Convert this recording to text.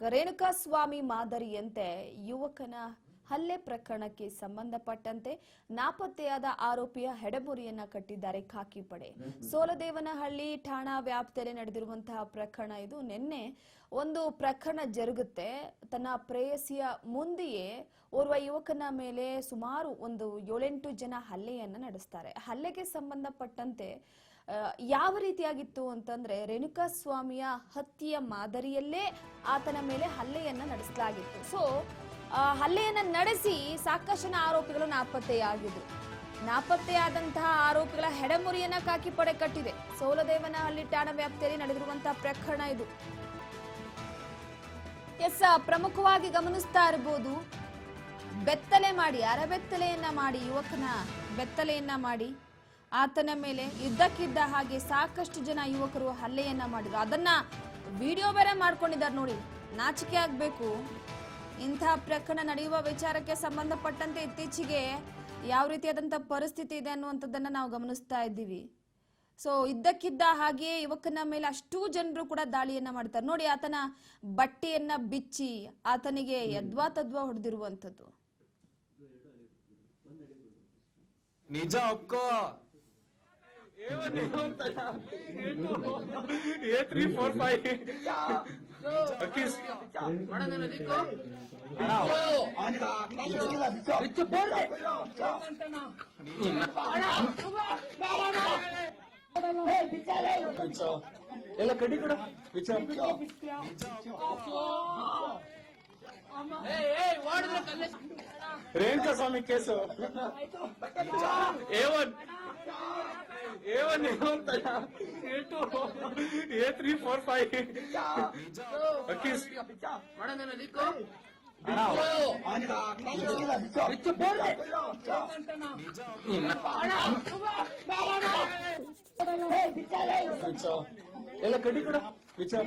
ರೇಣುಕಾಸ್ವಾಮಿ ಮಾದರಿಯಂತೆ ಯುವಕನ ಹಲ್ಲೆ ಪ್ರಕರಣಕ್ಕೆ ಸಂಬಂಧಪಟ್ಟಂತೆ ನಾಪತ್ತೆಯಾದ ಆರೋಪಿಯ ಹೆಡಬುರಿಯನ್ನ ಕಟ್ಟಿದ್ದಾರೆ ಖಾಕಿ ಪಡೆ. ಸೋಲದೇವನಹಳ್ಳಿ ಠಾಣಾ ವ್ಯಾಪ್ತಿಯಲ್ಲಿ ನಡೆದಿರುವಂತಹ ಪ್ರಕರಣ ಇದು. ನಿನ್ನೆ ಒಂದು ಪ್ರಕರಣ ಜರುಗುತ್ತೆ. ತನ್ನ ಪ್ರೇಯಸಿಯ ಮುಂದೆಯೇ ಓರ್ವ ಯುವಕನ ಮೇಲೆ ಸುಮಾರು ಒಂದು 7-8 ಜನ ಹಲ್ಲೆಯನ್ನ ನಡೆಸ್ತಾರೆ. ಹಲ್ಲೆಗೆ ಸಂಬಂಧಪಟ್ಟಂತೆ ಯಾವ ರೀತಿಯಾಗಿತ್ತು ಅಂತಂದ್ರೆ ರೇಣುಕಾಸ್ವಾಮಿಯ ಹತ್ಯೆಯ ಮಾದರಿಯಲ್ಲೇ ಆತನ ಮೇಲೆ ಹಲ್ಲೆಯನ್ನ ನಡೆಸಲಾಗಿತ್ತು. ಸೊ ಹಲ್ಲೆಯನ್ನ ನಡೆಸಿ ಸಾಕಷ್ಟು ಜನ ಆರೋಪಿಗಳು ನಾಪತ್ತೆಯಾಗಿದ್ರು. ನಾಪತ್ತೆಯಾದಂತಹ ಆರೋಪಿಗಳ ಹೆಡಮುರಿಯನ್ನ ಖಾಕಿ ಪಡೆ ಕಟ್ಟಿದೆ. ಸೋಲದೇವನಹಳ್ಳಿ ಠಾಣಾ ವ್ಯಾಪ್ತಿಯಲ್ಲಿ ನಡೆದಿರುವಂತಹ ಪ್ರಕರಣ ಇದು. ಪ್ರಮುಖವಾಗಿ ಗಮನಿಸ್ತಾ ಇರಬಹುದು, ಬೆತ್ತಲೆ ಮಾಡಿ ಅರಬೆತ್ತಲೆಯನ್ನ ಮಾಡಿ ಯುವಕನ ಬೆತ್ತಲೆಯನ್ನ ಮಾಡಿ ಆತನ ಮೇಲೆ ಇದ್ದಕ್ಕಿದ್ದ ಹಾಗೆ ಸಾಕಷ್ಟು ಜನ ಯುವಕರು ಹಲ್ಲೆಯನ್ನ ಮಾಡಿದ್ರು. ಅದನ್ನ ವಿಡಿಯೋ ಬೇರೆ ಮಾಡ್ಕೊಂಡಿದ್ದಾರೆ ನೋಡಿ. ನಾಚಿಕೆ ಆಗ್ಬೇಕು. ಇಂತಹ ಪ್ರಕರಣ ನಡೆಯುವ ವಿಚಾರಕ್ಕೆ ಸಂಬಂಧಪಟ್ಟಂತೆ ಇತ್ತೀಚೆಗೆ ಯಾವ ರೀತಿಯಾದಂತಹ ಪರಿಸ್ಥಿತಿ ಇದೆ ಅನ್ನುವಂಥದ್ದನ್ನ ನಾವು ಗಮನಿಸ್ತಾ ಇದ್ದೀವಿ. ಸೊ ಇದ್ದಕ್ಕಿದ್ದ ಹಾಗೆ ಯುವಕನ ಮೇಲೆ ಅಷ್ಟು ಜನರು ಕೂಡ ದಾಳಿಯನ್ನ ಮಾಡ್ತಾರೆ ನೋಡಿ. ಆತನ ಬಟ್ಟೆಯನ್ನ ಬಿಚ್ಚಿ ಆತನಿಗೆ ಯದ್ವಾ ತದ್ವಾ ಹೊಡೆದಿರುವಂತದ್ದು. ನಿಜ ಅಕ್ಕ. ಎಲ್ಲ ಕಡಿ ಕೂಡ ರೇಣುಕಾಸ್ವಾಮಿ ಕೇಸು A1 A3 4 5 ಅಕ್ಕೀಸ್ ಎಲ್ಲ ಕಡಿ ಕೂಡ ವಿಚಾರ